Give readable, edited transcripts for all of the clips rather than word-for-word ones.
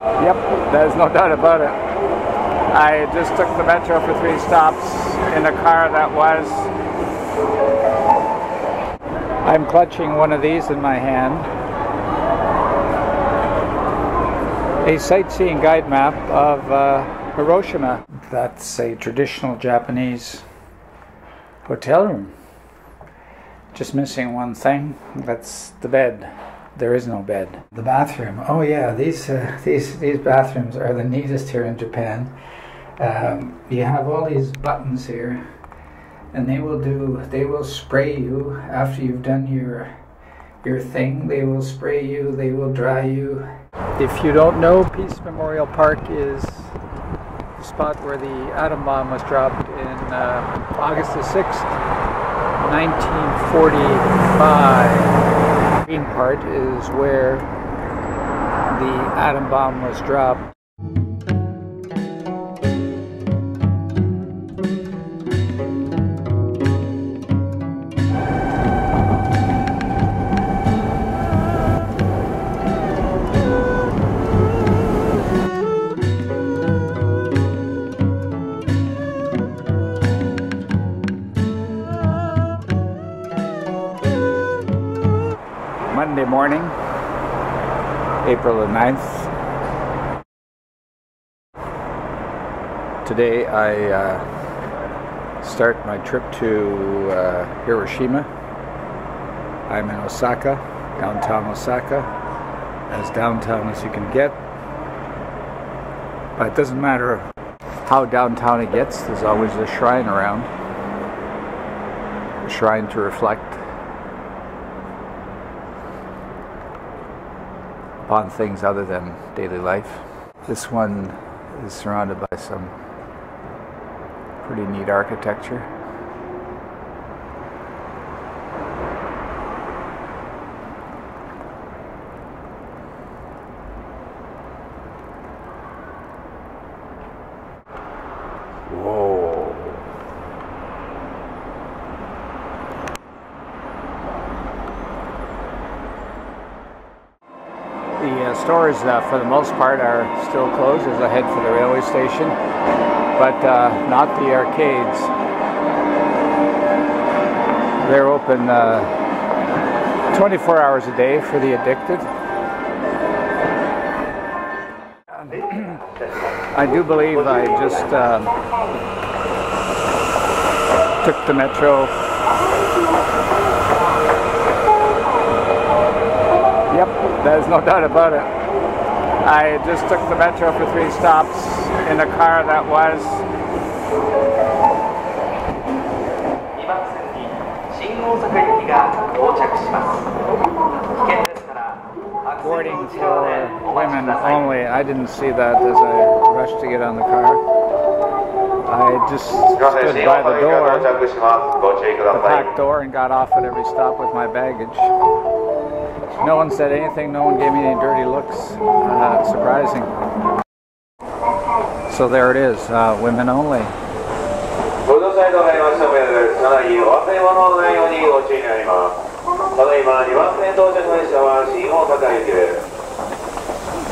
Yep, there's no doubt about it. I just took the metro for 3 stops in a car that was... I'm clutching one of these in my hand. A sightseeing guide map of Hiroshima. That's a traditional Japanese hotel room. Just missing one thing. That's the bed. There is no bed. The bathroom. Oh yeah, these bathrooms are the neatest here in Japan. You have all these buttons here, and they will spray you after you've done your thing. They will spray you. They will dry you. If you don't know, Peace Memorial Park is the spot where the atom bomb was dropped in August the 6th, 1945. The green part is where the atom bomb was dropped. Monday morning, April the 9th. Today I start my trip to Hiroshima. I'm in Osaka, downtown Osaka, as downtown as you can get. But it doesn't matter how downtown it gets, there's always a shrine around. A shrine to reflect upon things other than daily life. This one is surrounded by some pretty neat architecture. Whoa. The stores, for the most part, are still closed as I head for the railway station, but not the arcades. They're open 24 hours a day for the addicted. I do believe I just took the metro. Yep, there's no doubt about it. I just took the metro for 3 stops in a car that was... boarding for women only. I didn't see that as I rushed to get on the car. I just stood by the door, the packed door, and got off at every stop with my baggage. No one said anything, no one gave me any dirty looks. Surprising. So there it is, women only.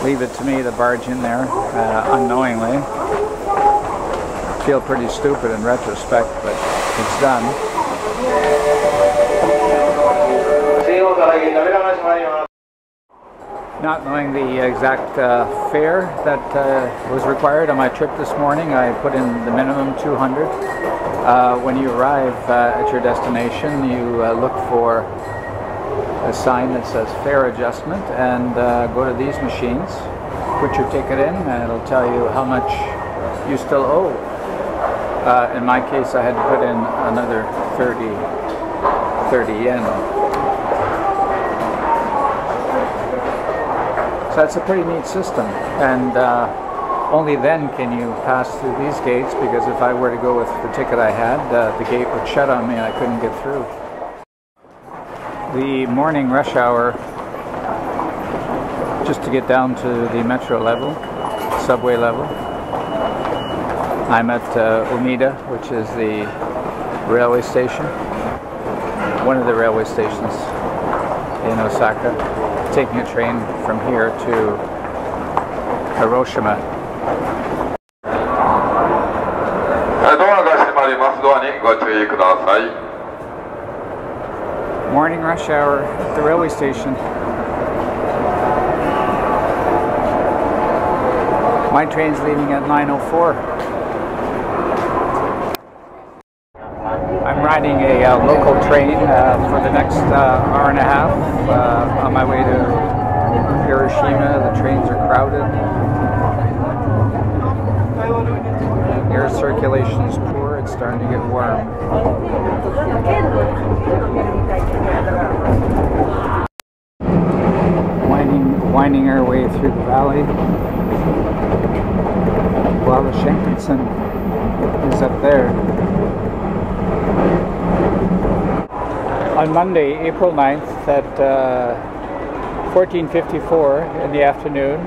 Leave it to me to barge in there unknowingly. Feel pretty stupid in retrospect, but it's done. Not knowing the exact fare that was required on my trip this morning, I put in the minimum 200. When you arrive at your destination, you look for a sign that says fare adjustment and go to these machines, put your ticket in, and it'll tell you how much you still owe. In my case, I had to put in another 30 yen. So that's a pretty neat system, and only then can you pass through these gates, because if I were to go with the ticket I had, the gate would shut on me and I couldn't get through. The morning rush hour, just to get down to the metro level, subway level. I'm at Umeda, which is the railway station, one of the railway stations in Osaka, taking a train from here to Hiroshima. ドアが閉まります。ドアにご注意ください。 Morning rush hour at the railway station. My train's leaving at 9:04. I'm riding a local train for the next hour and a half on my way to Hiroshima. The trains are crowded. Air circulation is poor. It's starting to get warm. Winding our way through the valley while the Shinkansen is up there. On Monday, April 9th at 14:54 in the afternoon,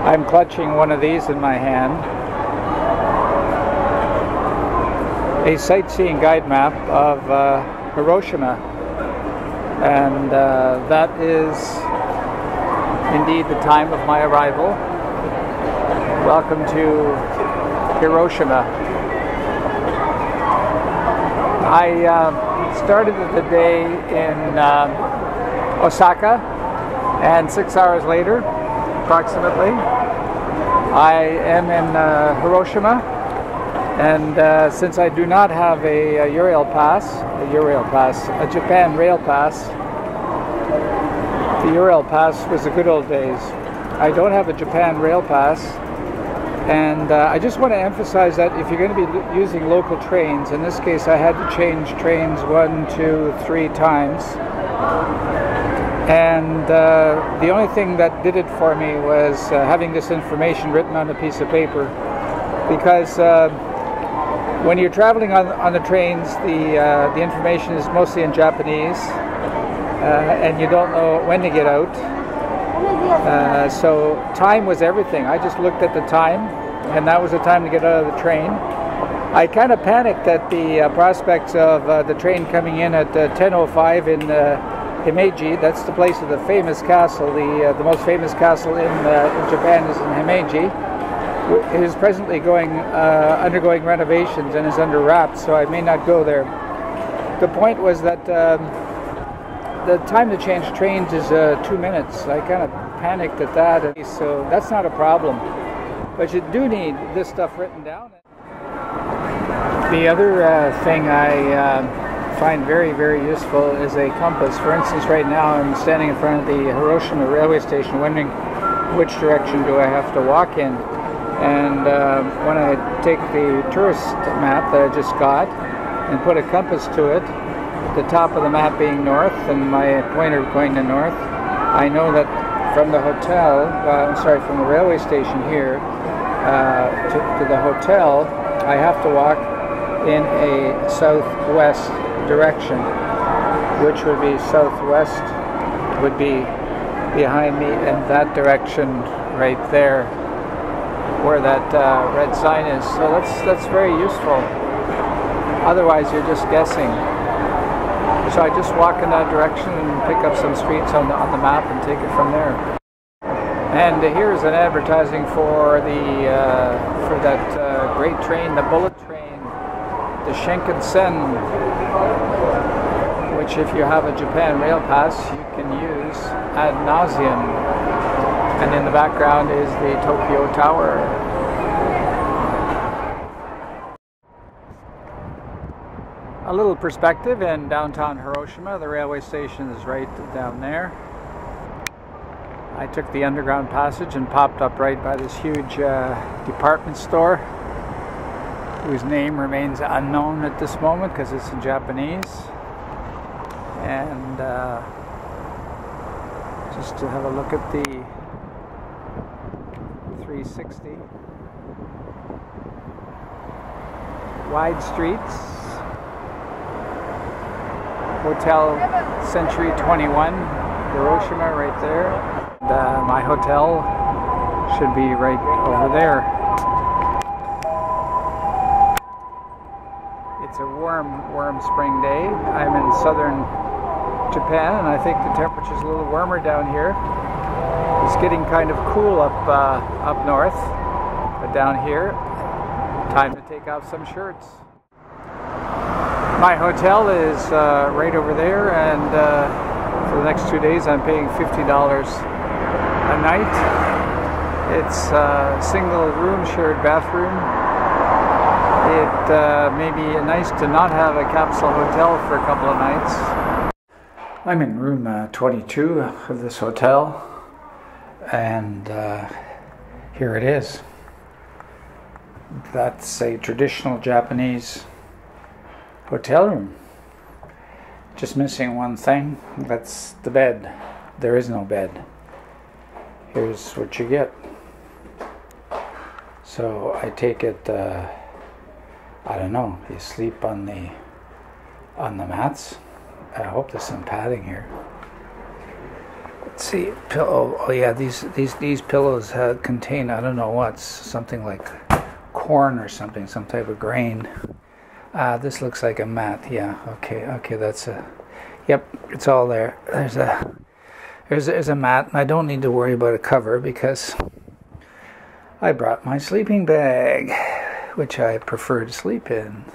I'm clutching one of these in my hand. A sightseeing guide map of Hiroshima, and that is indeed the time of my arrival. Welcome to Hiroshima. I started the day in Osaka, and 6 hours later, approximately, I am in Hiroshima. And since I do not have a Japan Rail Pass, the Ural Pass was the good old days. I don't have a Japan Rail Pass, and I just want to emphasize that if you're going to be using local trains, in this case I had to change trains 1, 2, 3 times, and the only thing that did it for me was having this information written on a piece of paper, because when you're traveling on the trains, the information is mostly in Japanese, and you don't know when to get out. So time was everything. I just looked at the time, and that was the time to get out of the train. I kind of panicked at the prospects of the train coming in at 10:05 in Himeji. That's the place of the famous castle. The most famous castle in Japan is in Himeji. It is presently undergoing renovations and is under wraps, so I may not go there. The point was that the time to change trains is 2 minutes. I kind of panicked at that, so that's not a problem. But you do need this stuff written down. The other thing I find very, very useful is a compass. For instance, right now I'm standing in front of the Hiroshima railway station wondering which direction do I have to walk in. And when I take the tourist map that I just got and put a compass to it, the top of the map being north and my pointer going to north, I know that from the hotel, from the railway station here to the hotel, I have to walk in a southwest direction, which would be southwest would be behind me in that direction right there, where that red sign is. So that's very useful. Otherwise you're just guessing. So I just walk in that direction and pick up some streets on the map and take it from there. And here's an advertising for that great train, the bullet train, the Shinkansen, which if you have a Japan Rail Pass you can use ad nauseum. And in the background is the Tokyo Tower. A little perspective in downtown Hiroshima. The railway station is right down there. I took the underground passage and popped up right by this huge department store, whose name remains unknown at this moment because it's in Japanese. And just to have a look at the 360. Wide streets. Hotel Century 21, Hiroshima right there. And, my hotel should be right over there. It's a warm spring day. I'm in southern Japan, and I think the temperature's a little warmer down here. The It's getting kind of cool up north, but down here, time to take off some shirts. My hotel is right over there, and for the next 2 days I'm paying $50 a night. It's a single room, shared bathroom. It may be nice to not have a capsule hotel for a couple of nights. I'm in room 22 of this hotel, and here it is. That's a traditional Japanese hotel room. Just missing one thing. That's the bed. There is no bed. Here's what you get. So I take it, I don't know, you sleep on the mats. I hope there's some padding here. Let's see, pillow. Oh yeah, these pillows contain, I don't know what, something like corn or something, some type of grain. This looks like a mat. Yeah, okay, that's a, yep, it's all there. There's a mat, and I don't need to worry about a cover because I brought my sleeping bag, which I prefer to sleep in.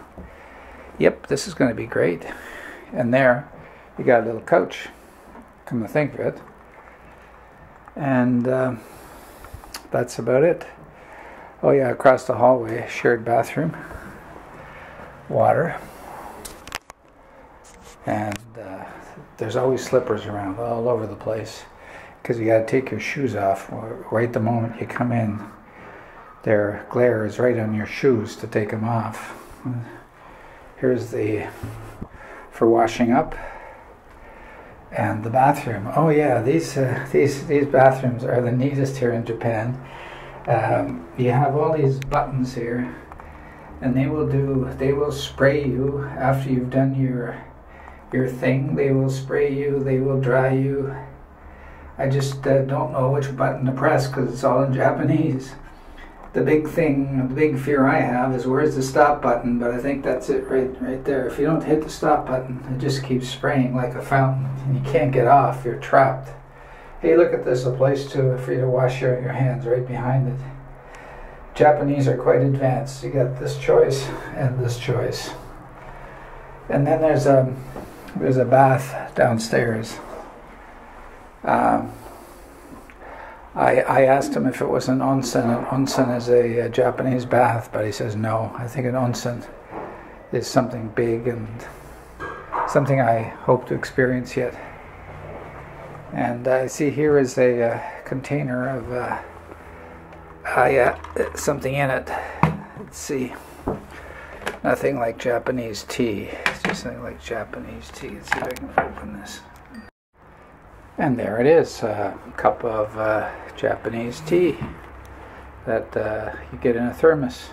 Yep, this is going to be great. And there, you got a little couch, come to think of it. And that's about it. Oh yeah, across the hallway, shared bathroom, water, and there's always slippers around all over the place because you got to take your shoes off right the moment you come in. Their glare is right on your shoes to take them off. Here's the for washing up, and the bathroom. Oh yeah, these bathrooms are the neatest here in Japan. You have all these buttons here, and they will spray you after you've done your thing. They will spray you, they will dry you. I just don't know which button to press because it's all in Japanese. The big fear I have is where's the stop button, but I think that's it right there. If you don't hit the stop button, it just keeps spraying like a fountain, and you can't get off, you're trapped. Hey, look at this, a place for you to wash your hands right behind it. Japanese are quite advanced. You got this choice and this choice. And then there's a bath downstairs. I asked him if it was an onsen. An onsen is a Japanese bath, but he says no. I think an onsen is something big and something I hope to experience yet. And I see here is a container of something in it. Let's see. Nothing like Japanese tea. It's just something like Japanese tea. Let's see if I can open this. And there it is, a cup of Japanese tea that you get in a thermos,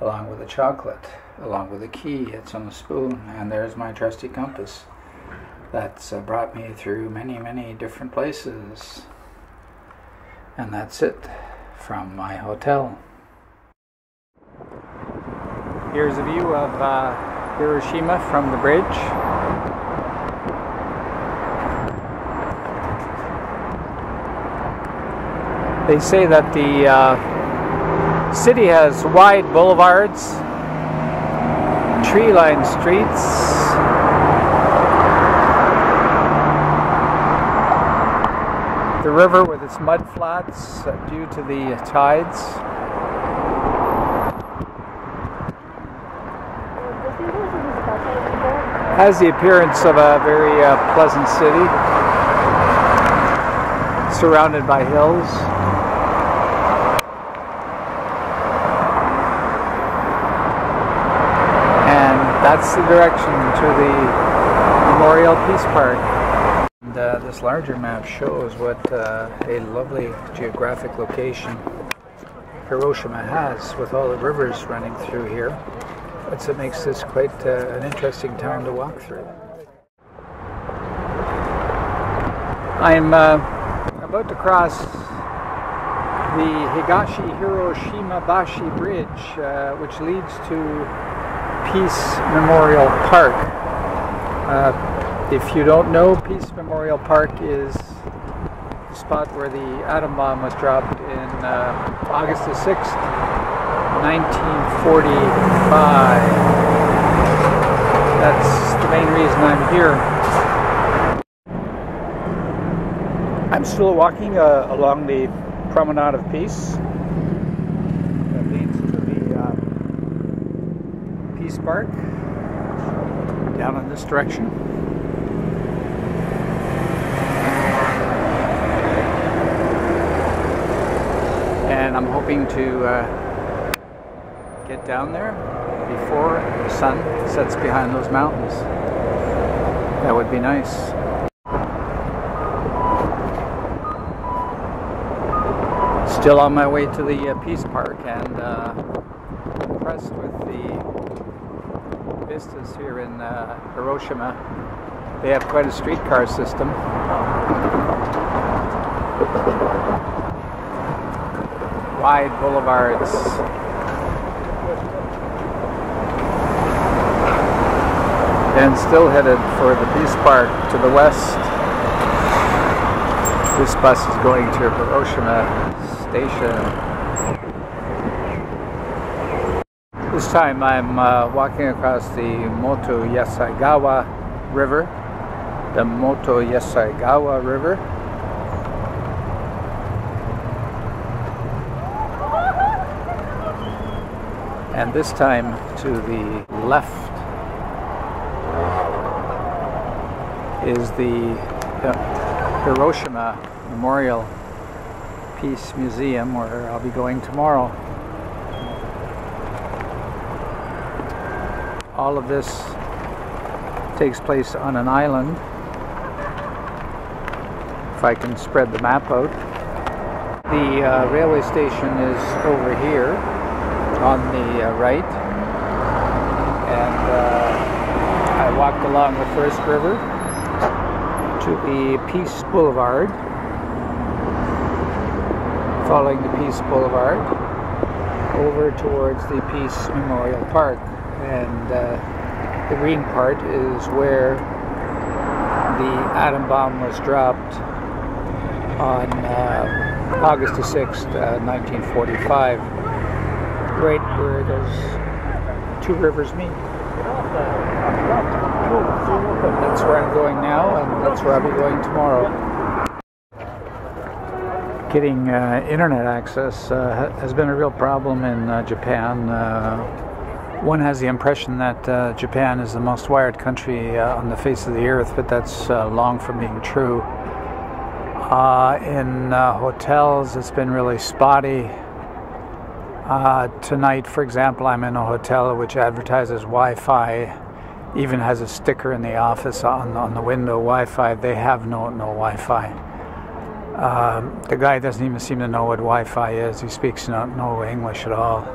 along with a chocolate, along with a key. It's on a spoon, and there's my trusty compass. That's brought me through many, many different places. And that's it from my hotel. Here's a view of Hiroshima from the bridge. They say that the city has wide boulevards, tree-lined streets, the river with its mud flats due to the tides. Has the appearance of a very pleasant city, surrounded by hills. That's the direction to the Memorial Peace Park. And, this larger map shows what a lovely geographic location Hiroshima has, with all the rivers running through here. It makes this quite an interesting town to walk through. I'm about to cross the Higashi-Hiroshima-Bashi Bridge, which leads to Peace Memorial Park. If you don't know, Peace Memorial Park is this spot where the atom bomb was dropped in August the 6th, 1945. That's the main reason I'm here. I'm still walking along the Promenade of Peace that leads to the Peace Park down in this direction. And I'm hoping to get down there before the sun sets behind those mountains. That would be nice. Still on my way to the Peace Park, and impressed with the vistas here in Hiroshima. They have quite a streetcar system. Wide boulevards. And still headed for the Peace Park to the west. This bus is going to Hiroshima Station. This time I'm walking across the Moto Yasaigawa River. The Moto Yasaigawa River. And this time to the left is the Hiroshima Memorial Peace Museum, where I'll be going tomorrow. All of this takes place on an island. If I can spread the map out. The railway station is over here on the right, and I walked along the first river to the Peace Boulevard, following the Peace Boulevard over towards the Peace Memorial Park, and the green part is where the atom bomb was dropped on August the 6th, 1945, right where those two rivers meet. That's where I'm going now, and that's where I'll be going tomorrow. Getting internet access has been a real problem in Japan. One has the impression that Japan is the most wired country on the face of the earth, but that's long from being true. In hotels, it's been really spotty. Tonight, for example, I'm in a hotel which advertises Wi-Fi, even has a sticker in the office on the window, Wi-Fi. They have no Wi-Fi. The guy doesn't even seem to know what Wi-Fi is. He speaks no English at all.